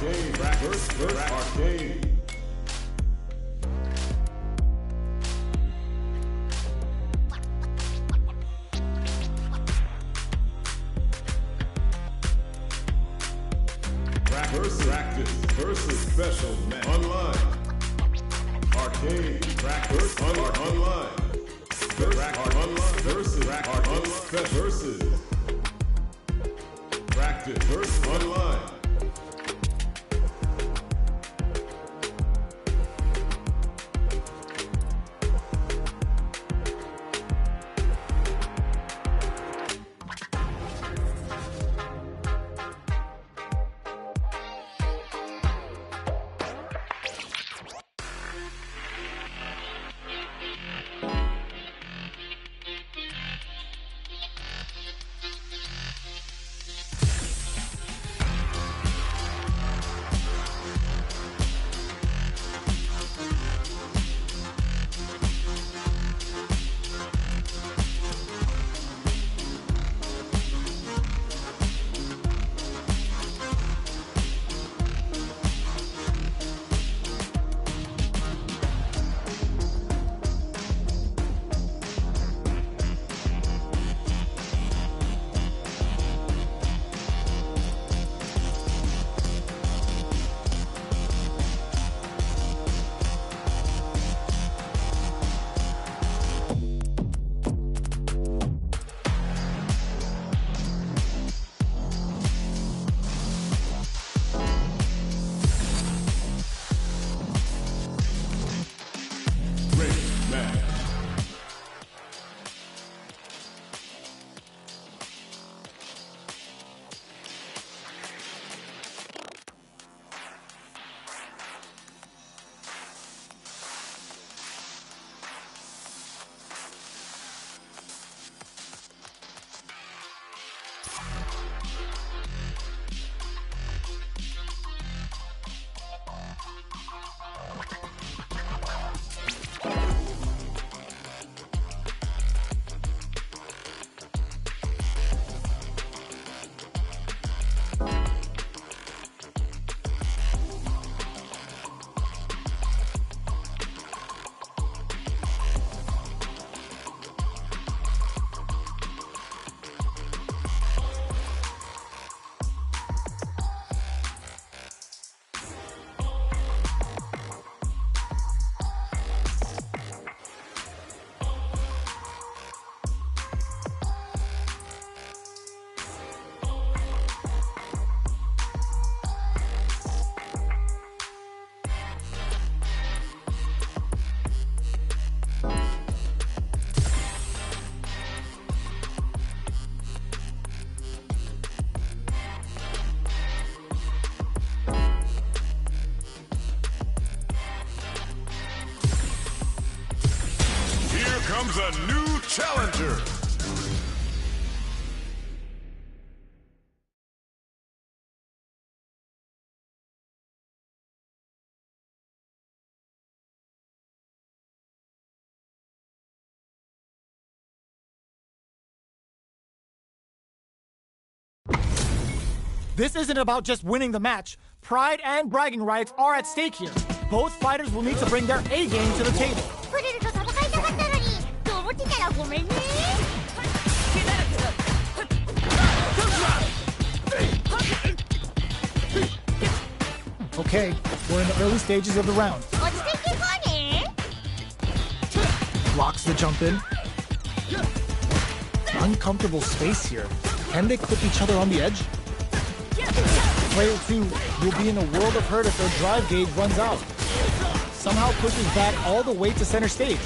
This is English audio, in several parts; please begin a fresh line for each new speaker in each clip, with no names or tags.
arcade. Versus arcade. Practice versus special match. Online. Arcade. Practice online. Versus practice versus online.
Comes a new challenger.
This isn't about just winning the match. Pride and bragging rights are at stake here. Both fighters will need to bring their A game to the table. Okay, we're in the early stages of the round. Blocks the jump in. Uncomfortable space here. Can they clip each other on the edge? Player 2 will be in a world of hurt if their drive gauge runs out. Somehow pushes back all the way to center stage.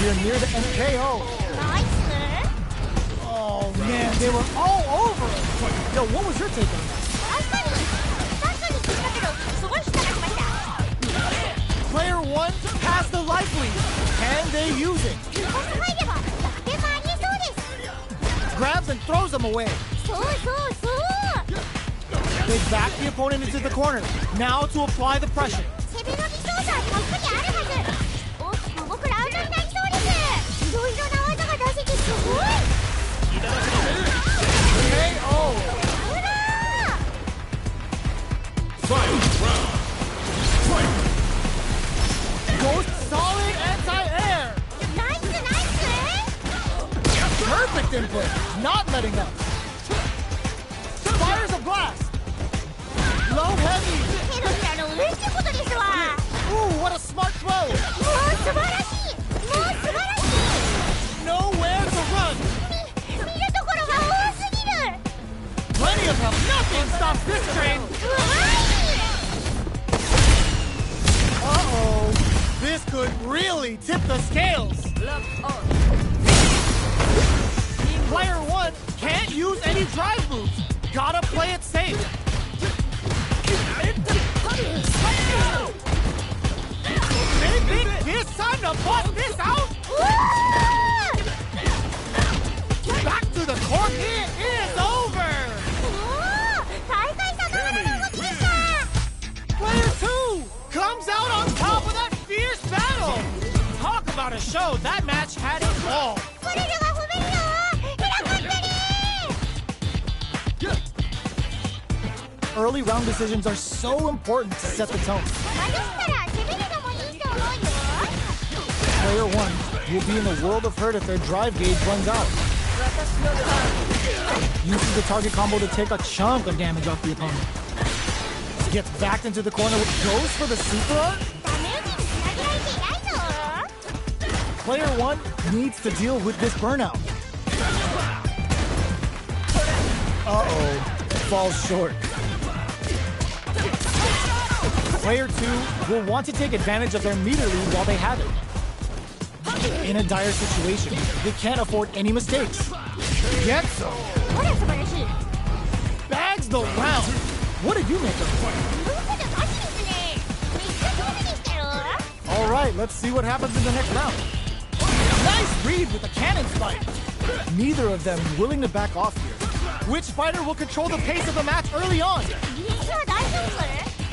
We're near the MKO. Oh man, they were all over it. Yo, what was your take on that? Player 1 has the life lead. Can they use it? Grabs and throws them away. They back the opponent into the corner. Now to apply the pressure. Perfect input, not letting up. Fires a blast. Low heavy.
手のひらの上ってことですわ。
Ooh, what a smart throw.
もう素晴らしい。もう素晴らしい。
Nowhere to run.
見るところが多すぎる。
Plenty of help. Nothing stops this train.
うわい。
Uh-oh. This could really tip the scales. Player 1 can't use any drive moves. Gotta play it safe. Maybe it's time to bust this out. Back to the court. It is over.
大会そのものの動きでした。
Player 2 comes out on top of that fierce battle. Talk about a show. That match had it all.
これらが褒めるよ。ヘラコンテリー。
Early round decisions are so important to set the tone.
私から攻めるのもいいと思うよ。
Player 1 will be in a world of hurt if their drive gauge runs out. Uses the target combo to take a chunk of damage off the opponent. Gets backed into the corner, goes for the super art.
ダメージにつなげられていないぞ。
Player 1 needs to deal with this burnout. Uh-oh, falls short. Player 2 will want to take advantage of their meter lead while they have it. In a dire situation, they can't afford any mistakes. Gets them.
ほら素晴らしい。
Bags the round. What did you make of it?
僕のマジですね。めっちゃ上手でしたよ。
All right, let's see what happens in the next round. Nice read with the cannon spike. Neither of them willing to back off here. Which fighter will control the pace of the match early on?
ディフェンスは大丈夫？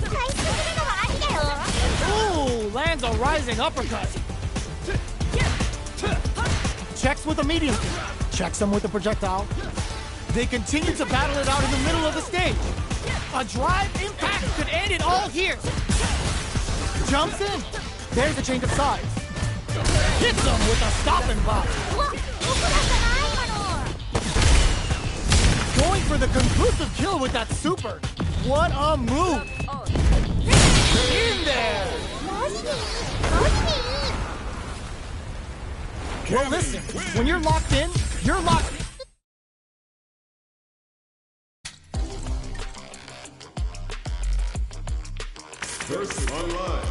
回復するのはありだよ。
Ooh, lands a rising uppercut. Checks with a medium kick. Checks him with a projectile. They continue to battle it out in the middle of the stage. A drive impact could end it all here. Jumps in. There's a change of sides. Hits him with a stopping block.
うわ、僕だったな今の。
Going for the conclusive kill with that super. What a move. In there.
マジでいい。マジでいい。
Well, listen, when you're locked in, you're locked in.
Versus online.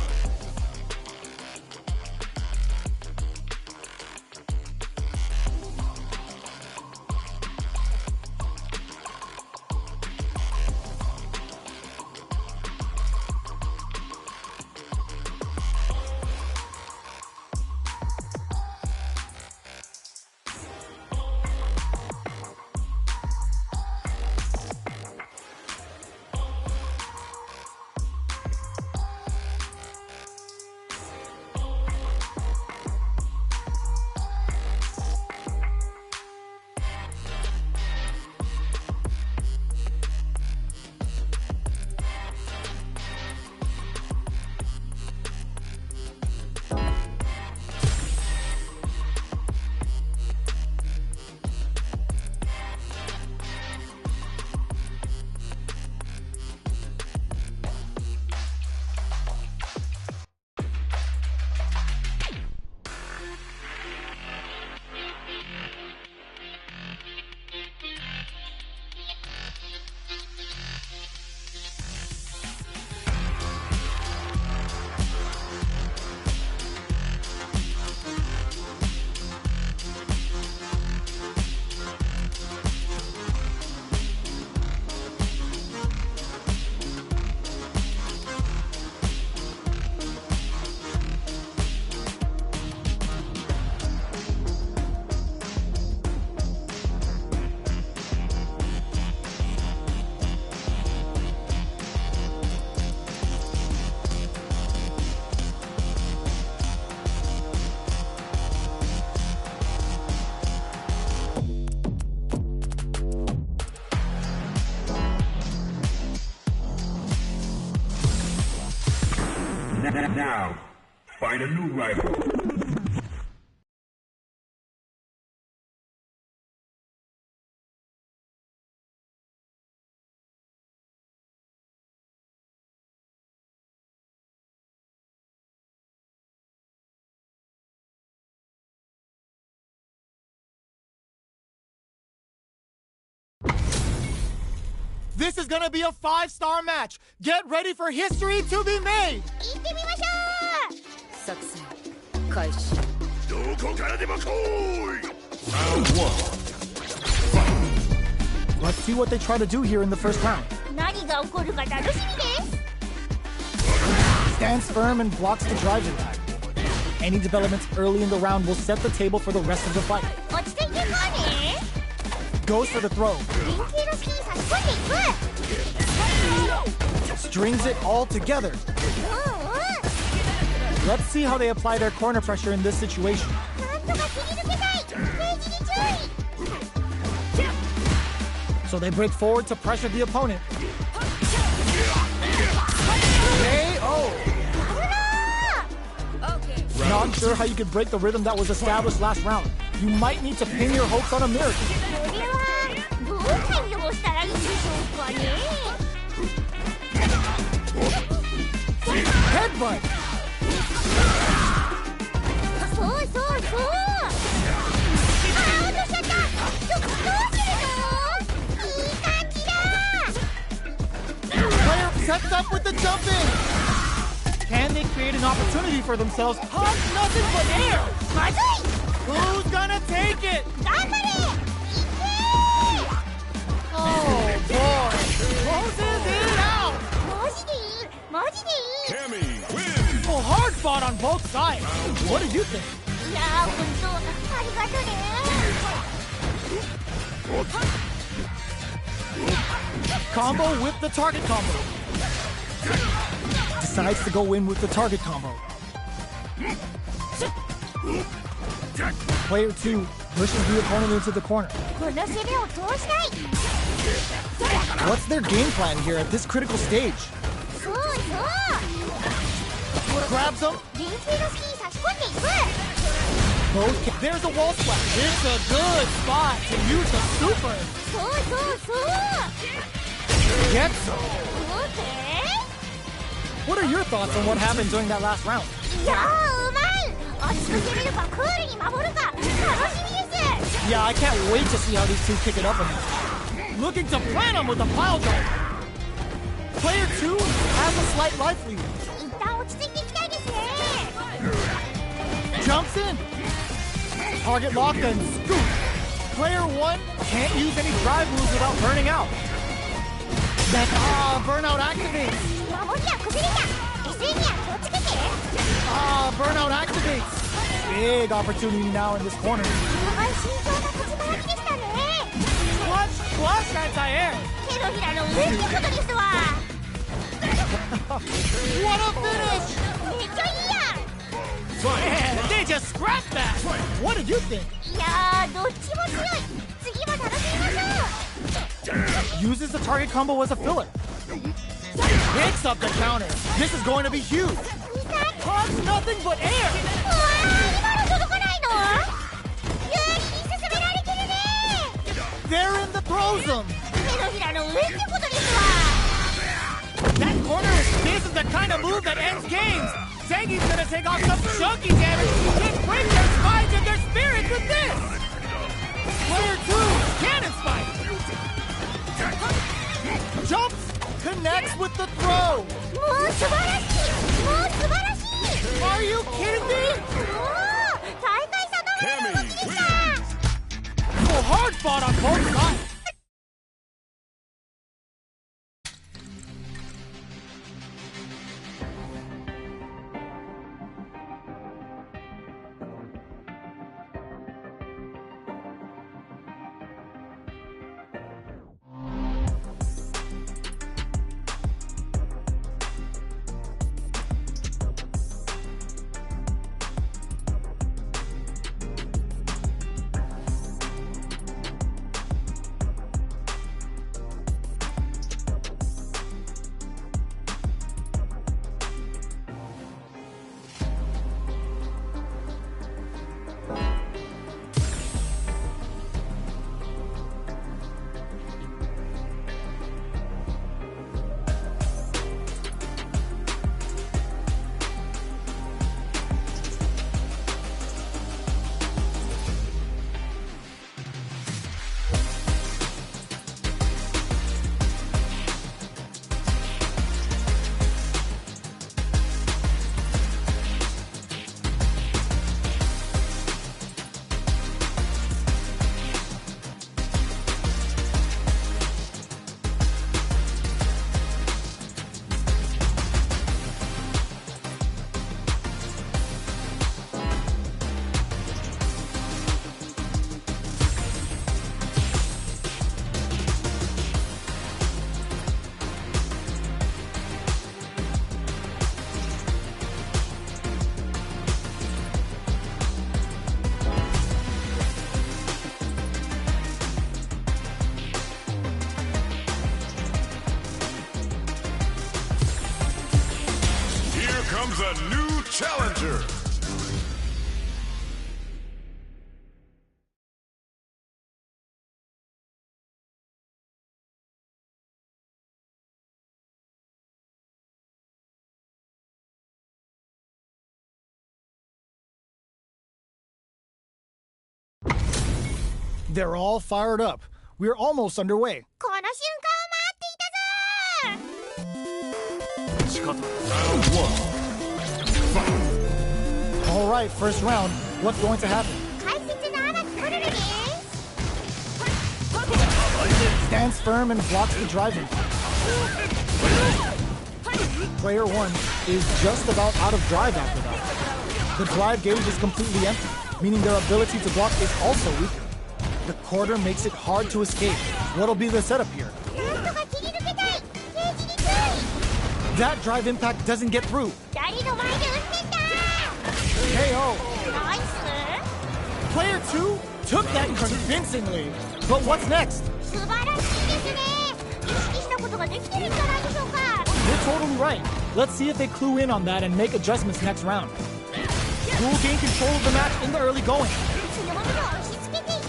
Now, find a new rival.
This is gonna be a 5-star match. Get ready for history to be made.
行ってみましょう。
作戦開始。
どこからでも来い。
Round 1.
Let's see what they try to do here in the first round.
何が起こるか楽しみです。
Stands firm and blocks the drive impact. Any developments early in the round will set the table for the rest of the fight.
落ち着いていこうね。
Goes for the throw.
連携の隙に差し込んでいく。
Strings it all together. Let's see how they apply their corner pressure in this situation.
なんとか切り抜けたい。ページに注意。
So they break forward to pressure the opponent. KO! Not sure how you could break the rhythm that was established last round. You might need to pin your hopes on a miracle.
これはどう対応したらいいんでしょうかね。
Headbutt!
そうそうそう。あー、落としちゃった。どうするの？いい感じだ。
Player sets up with the jump in. Can they create an opportunity for themselves? Hug nothing but air.
まずい。
Who's gonna take it?
頑張れ。
Oh boy! Closes it out.
マジでいい。マジでいい。
Cammy wins.
Well, hard fought on both sides. What do you think?
いやー、本当ありがとね。
Combo with the target combo. Decides to go in with the target combo. Player 2 pushes the opponent into the corner.
この攻めを通したい。
What's their game plan here at this critical stage?
そうそう。
Grabs them.
連携の隙に差し込んでいく。
There's a wall splash. It's a good spot to use the super.
そうそうそう。
Gets them.
オーケ
What are your thoughts on what happened during that last round?
ー。いやー、うまい。熱く攻めるかクールに守るか楽しみです。
Yeah, I can't wait to see how these two pick it up again. Looking to plant him with a pile driver. Player 2 has a slight life lead.
一旦落ち着いていきたいですね。
Jumps in. Target locked and scoop. Player 1 can't use any drive moves without burning out. Burnout activates.
守りは崩れた。SE には気をつけて。
Burnout activates. Big opportunity now in this corner.
お互い慎重な立ち回りでしたね。
Flush anti-air.
手のひらの上ってことですわ。
What a finish.
めっちゃいいやん。
Man, they just scrapped that. What did you think?
いやー、どっちも強い。次も楽しみましょう。
Uses the target combo as a filler. Picks up the counter. This is going to be huge. Hugs nothing but air.
うわー、今の届かないの？有利に進められてるね。
They're in the throw zone.
手のひらの上ってことですわ。
That corner is the kind of move that ends games. Zangi's gonna take off some chunky damage. Just break their spines and their spirits with this. Player 2, cannon spike. Jumps, connects with the throw.
もう素晴らしい。もう素晴らしい。
Are you kidding me?
おー、大会そのものの動きでした。
Well, hard fought on both sides.
a new challenger.
They're all fired up. We're almost underway.
この瞬間を待っていたぞ
Round one. Fight.
All right, first round. What's going to happen?
解説の天津コルルです
Stands firm and blocks the drive impact. Player 1 is just about out of drive after that. The drive gauge is completely empty, meaning their ability to block is also weaker. The quarter makes it hard to escape. What'll be the setup here?
なんとか切り抜けたいケージに注意
That drive impact doesn't get through.
二人の前で打ってんだ
KO.
ナイス
Player 2 took that convincingly. But what's next?
素晴らしいですね意識したことができてるんじゃないでしょうか
You're totally right. Let's see if they clue in on that and make adjustments next round. Who will gain control of the match in the early going?
強みを押し付けていけ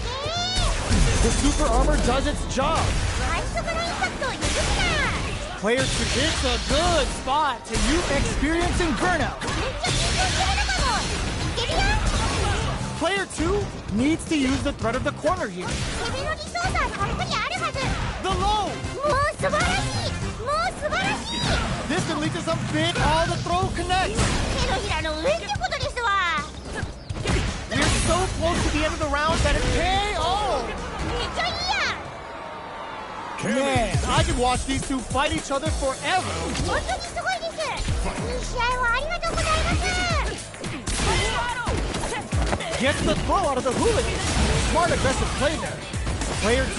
The super armor does its job.
最速のインパクトを許すな
Player 2, it's a good spot to you experiencing burnout.
めっちゃ緊張してるのかもいけるよ
Player 2 needs to use the threat of the corner here.
攻めのリソースはたっぷりあるはず
The low.
もう素晴らしいもう素晴らしい
This could lead to some big all the throw connects.
手のひらの上ってことですわ
We're so close to the end of the round that it's KO.
めっちゃいいや
Man, I could watch these two fight each other forever.
本当にすごいですいい試合をありがとうございます
Gets the throw out of the hooligan. Smart aggressive play there. Player 2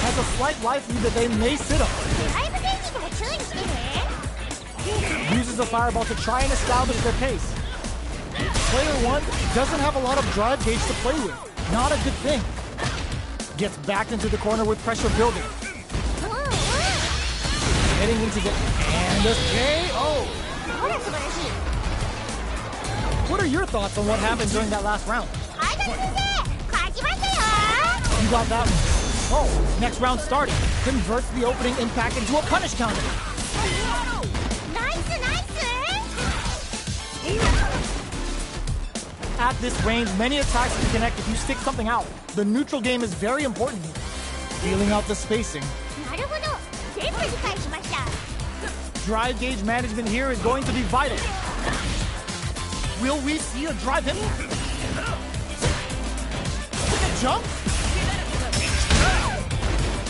has a slight life lead that they may sit on.
ドライブ戦術も注意してね
Uses a fireball to try and establish their pace. Player 1 doesn't have a lot of drive gauge to play with. Not a good thing. Gets backed into the corner with pressure building.
うんうん
Heading into the and a KO.
ほら素晴らしい
What are your thoughts on what happened during that last round?
はい先生勝ちましたよ
You got that one. Oh, next round starting. Converts the opening impact into a punish counter.
ナイスナイス
At this range, many attacks can connect if you stick something out. The neutral game is very important here. Feeling out the spacing.
なるほど全部理解しました
Drive gauge management here is going to be vital. Will we see a drive hit? Jump?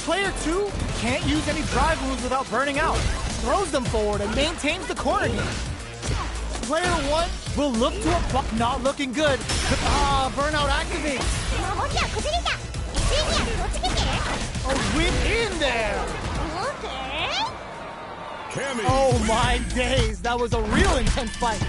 Player 2 can't use any drive moves without burning out. Throws them forward and maintains the corner game. Player 1 will look to a buck not looking good. Burnout activates.
守りは崩れた SE には気をつけて
A win in there.
OK
Cammy.
Oh my days, that was a real intense fight.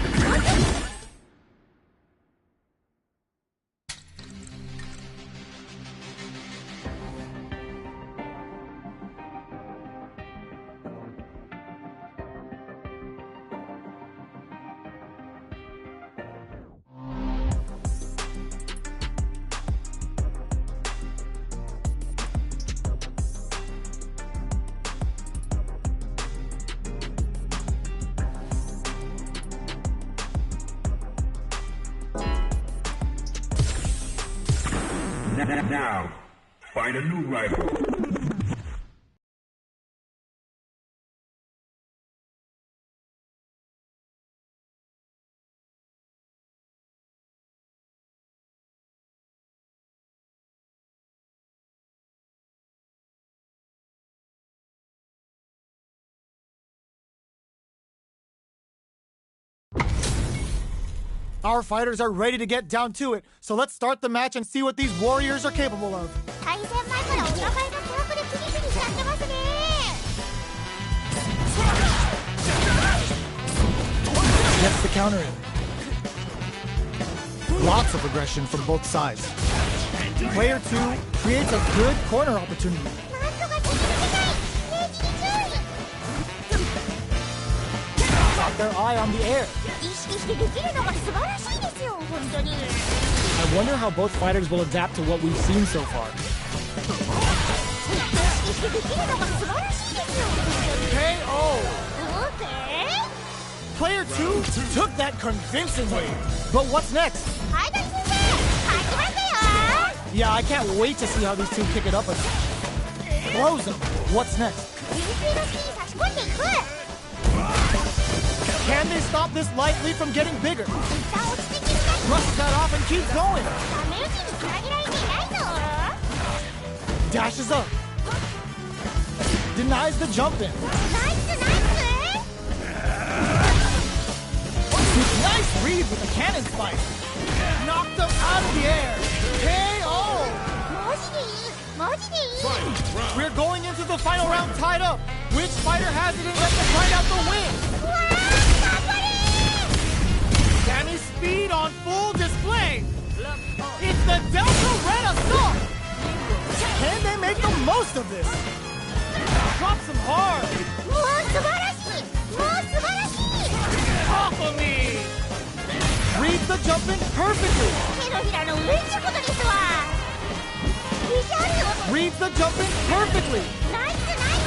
Now, find a new rival.
Our fighters are ready to get down to it, so let's start the match and see what these warriors are capable of.
対戦前からお互いがトラップでピリピリしちゃってますね
Gets the counter in. Lots of aggression from both sides. Player 2 creates a good corner opportunity.
なんとか切り抜けたいケージに注意
got their eye on the air.
意識してできるのが素晴らしいですよ、本当に。
I wonder how both fighters will adapt to what we've seen so far.
意識してできるのが素晴らしいですよ、本当に。
KO!
Okay.
Player 2 took that convincingly. But what's next?
はい、大先生、勝ちましたよ。
Yeah, I can't wait to see how these two kick it up again. Throws him. What's next?
流水の火に差し込んでいく。
Can they stop this light lead from getting bigger?
一旦落ち着いてみて。
Brush that off and keep going.
ダメージにつなげられていないの。
Dashes up. Denies the jump in.
ナイスナイス。
Nice read with the cannon spike. Knocked him out of the air. KO.
マジでいい、マジでいい。
We're going into the final round tied up. Which fighter has it in them to find out the win?
うわー、頑張れ。
Sammy's speed on full display. It's the Delta Red Assault. Can they make the most of this? Drops him hard.
もう素晴らしい、もう素晴らしい。
Off of me. Reads the jump in perfectly.
手のひらの上ってことですわ。ビジュアルを。
Reads the jump in perfectly.
ナイスナイ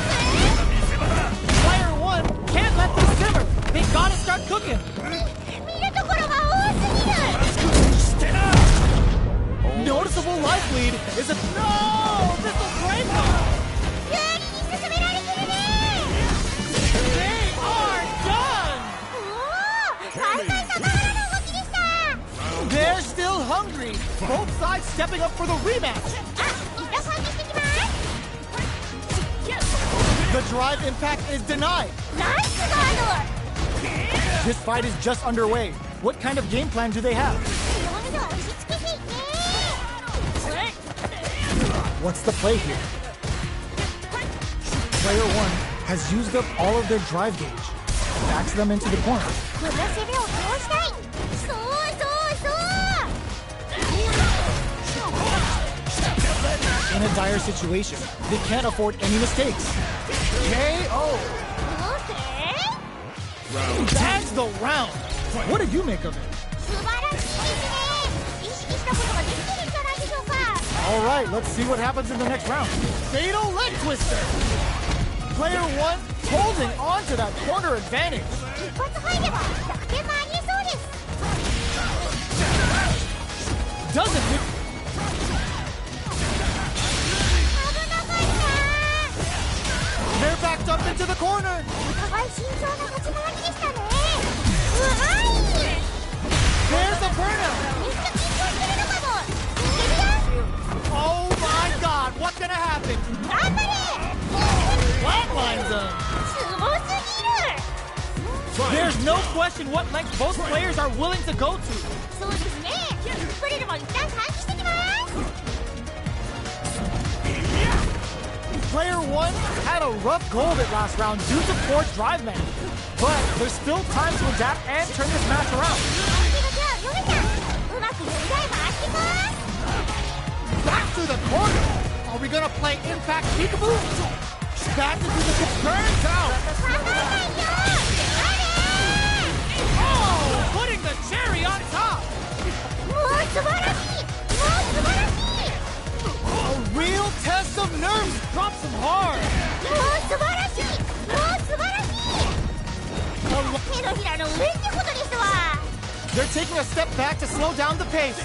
Player 1 can't let this simmer. They gotta start cooking.
ス。見るところが多すぎる。
Noticeable life lead is a no. This will break them.
有利に進められてるね。
They are done.
おお、大会さながらの動きでした。
They're still hungry. Both sides stepping up for the rematch.
あ、板パンチしてきます。
The drive impact is denied.
ナイスガード。
This fight is just underway. What kind of game plan do they have?
強めで押し付けていて。
What's the play here? Player 1 has used up all of their drive gauge. Backs them into the corner.
この攻めを通したい。そうそうそう。
In a dire situation, they can't afford any mistakes. KO!
オーケー。
Tags the round. What did you make of it?
素晴らしいですね。意識したことができてるんじゃないでしょうか。
All right, let's see what happens in the next round. Fatal leg twister. Player 1 holding on to that corner advantage.
一発入れば逆転もありえそうです。
Doesn't it?
危なかった。
They're backed up into the corner.
お互い慎重な立ち回りでしたね。うまい。
There's a burnout.
めっちゃ緊張してるのかも。いけるよ。
Oh my god, what's gonna happen?
頑張れ。
Flatlines them.
すごすぎる。
There's no question what length both players are willing to go to.
そうですね。プレルも一旦換気してきます。
Player 1 had a rough go of it last round due to poor drive management. But there's still time to adapt and turn this match around.
相手の手を読めた。うまく読み台回してます。
Back to the corner. Are we gonna play Impact Peekaboo? Back into the turns out.
考えないよ。
Oh, putting the cherry on top.
もう素晴らしい。もう素晴らしい。
A real test of nerves. Drops him hard.
もう素晴らしい。もう素晴らしい。手のひらの上ってことですわ。
They're taking a step back to slow down the pace.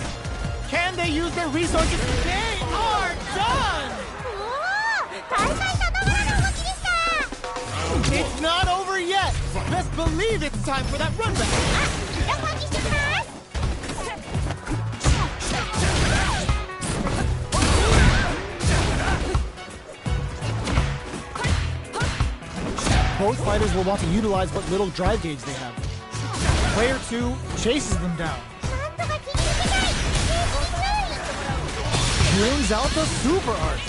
Can they use their resources? They are done.
おお、大会さながらの動きでした。
It's not over yet. Best believe it's time for that run back.
あ、板パンチしてきます。
Both fighters will want to utilize what little drive gauge they have. Player 2 chases them down.
なんとか切り抜けたい。
Brings out the super art.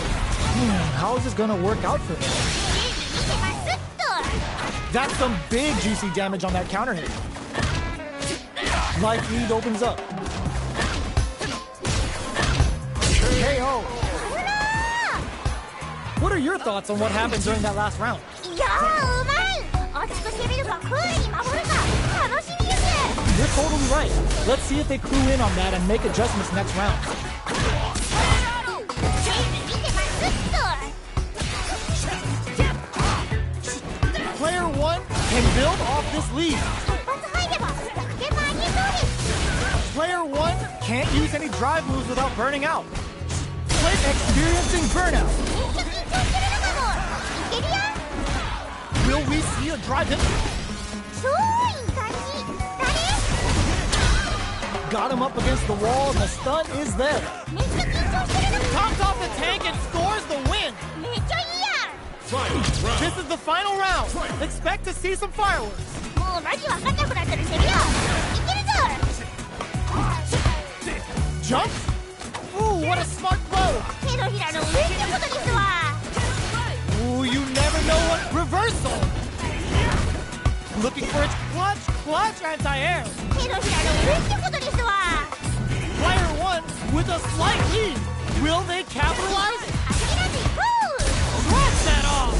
How is this gonna work out for them?
見てますっと。
That's some big juicy damage on that counter hit. Life lead opens up. KO. What are your thoughts on what happened during that last round?
いやー、うまい。熱く攻めるかクールに守るか。
totally right. Let's see if they clue in on that and make adjustments next round. Player 1 can build off this lead. Player 1 can't use any drive moves without burning out. Player experiencing burnout. Will we see a drive hit? Got him up against the wall and the stun is there. Tops off the tank and scores the win. This is the final round. Expect to see some fireworks. Jump? Ooh, what a smart blow. Ooh, you never know what reversal. Looking for its clutch anti-air. Player 1 with a slight lead. Will they capitalize? Watch that off.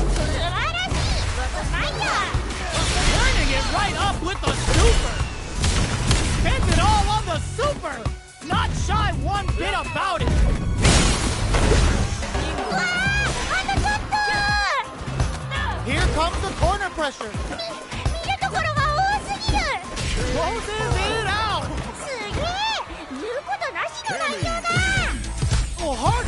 Turning it right up with the super. Spent it all on the super. Not shy one bit about it. Here comes the corner pressure. Closes it out. Oh, hard.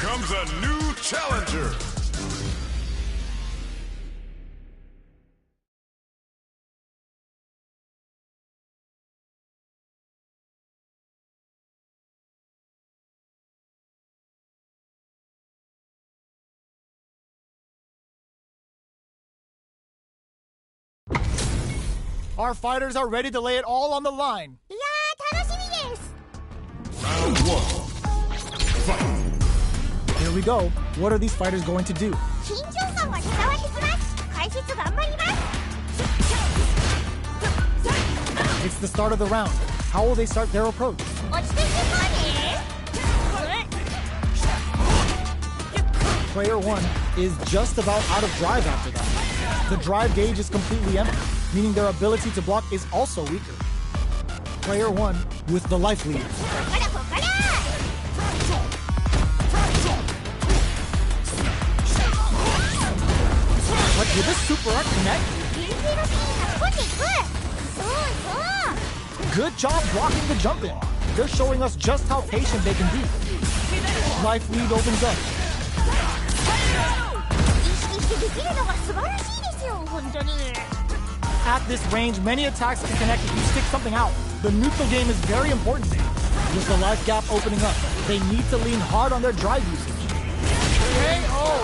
Comes a new challenger.
Our fighters are ready to lay it all on the line.
Round 1. Fight.
Here we go. What are these fighters going to do? It's the start of the round. How will they start their approach? Player 1 is just about out of drive after that. The drive gauge is completely empty, meaning their ability to block is also weaker. Player 1 with the life lead. But will this super art connect? Good job blocking the jump in. They're showing us just how patient they can be. Life lead opens up. At this range, many attacks can connect if you stick something out. The neutral game is very important. With the life gap opening up, they need to lean hard on their drive usage. KO!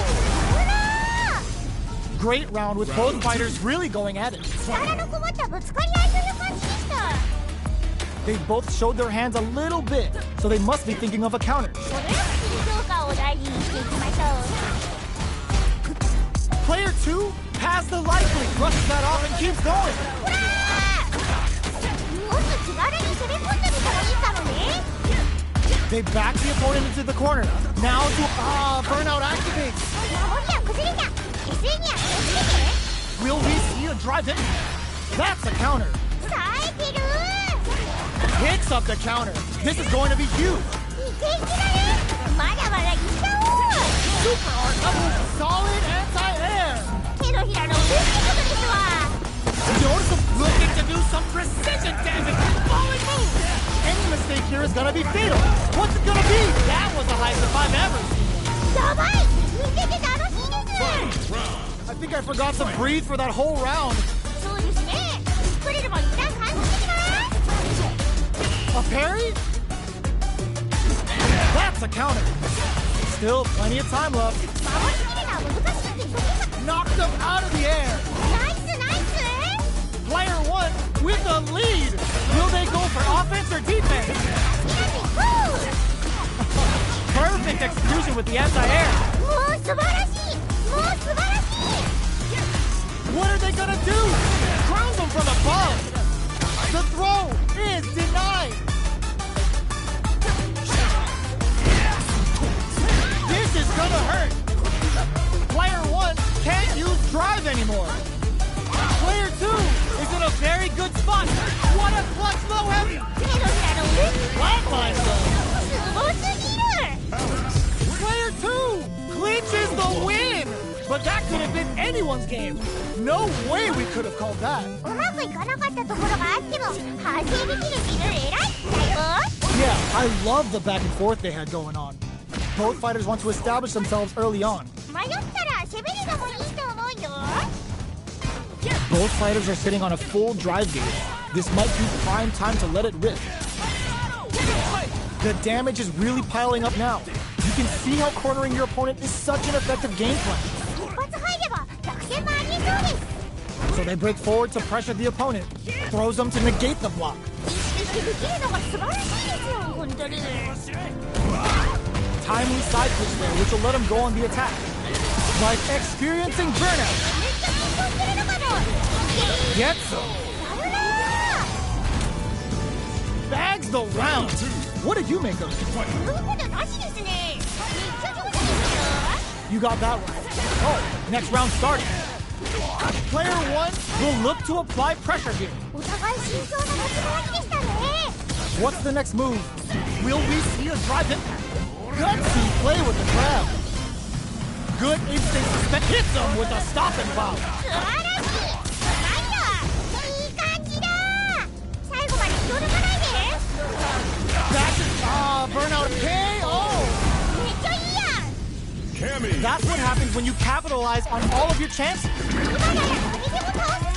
Great round with both fighters really going at it. They both showed their hands a little bit, so they must be thinking of a counter. Player 2 has the life lead, brushes that off and keeps going. They back the opponent into the corner. Now to burnout activates. Will we see a drive hit? That's a counter. Hits up the counter. This is going to be huge.
敵だねまだまだいっちゃおう
Super Art level solid anti-air.
手のひらの上ってことですわ
Notice looking to do some precision damage with falling moves. Any mistake here is gonna be fatal. What's it gonna be? That was the highest if I've ever seen.
やばい見てて楽しいです
I think I forgot to breathe for that whole round.
そうですねクリルも一旦観察してきます
A parry? That's a counter. Still plenty of time left.
回しきるのは難しいって言っときま
Knocked him out of the air.
ナイスナイス
Player one with the lead. Will they go for offense or defense? Perfect execution with the anti-air.
もう素晴らしいもう素晴らしい
What are they gonna do? Ground them from above. The throw is denied. This is gonna hurt. Player one can't use drive anymore. Player two is in a very good spot. What a clutch low heavy.
手のひらの上に
Flatline though.
すごすぎる
Player two clinches the win. But that could have been anyone's game. No way we could have called that.
うまくいかなかったところがあっても反省できる自分偉い最高
Yeah, I love the back and forth they had going on. Both fighters want to establish themselves early on.
迷ったら攻めるのもいいと思うよ
Both fighters are sitting on a full drive gauge. This might be prime time to let it rip. The damage is really piling up now. You can see how cornering your opponent is such an effective game plan.
一発入れば逆転もありえそうです
So they break forward to pressure the opponent. Throws them to negate the block.
意識してできるのが素晴らしいですよ本当に
Timely side switch there, which will let him go on the attack. Like experiencing burnout.
めっちゃ緊張してるのかも
Gets him.
やるな
Bags the round. What did you make of it?
そういうことなしですねめっちゃ上手ですよ
You got that right. Oh, next round starting. Player one will look to apply pressure here.
お互い慎重な立ち回りでしたね
What's the next move? Will we see a drive impact? Gutsy play with the grab. Good instinct that hits him with a stop and bow.
素晴らしいなんだいい感じだ最後まで気を抜かないで
That's burnout KO.
めっちゃいいやん
Cammy.
That's what happens when you capitalize on all of your chances.
今なら誰でも倒す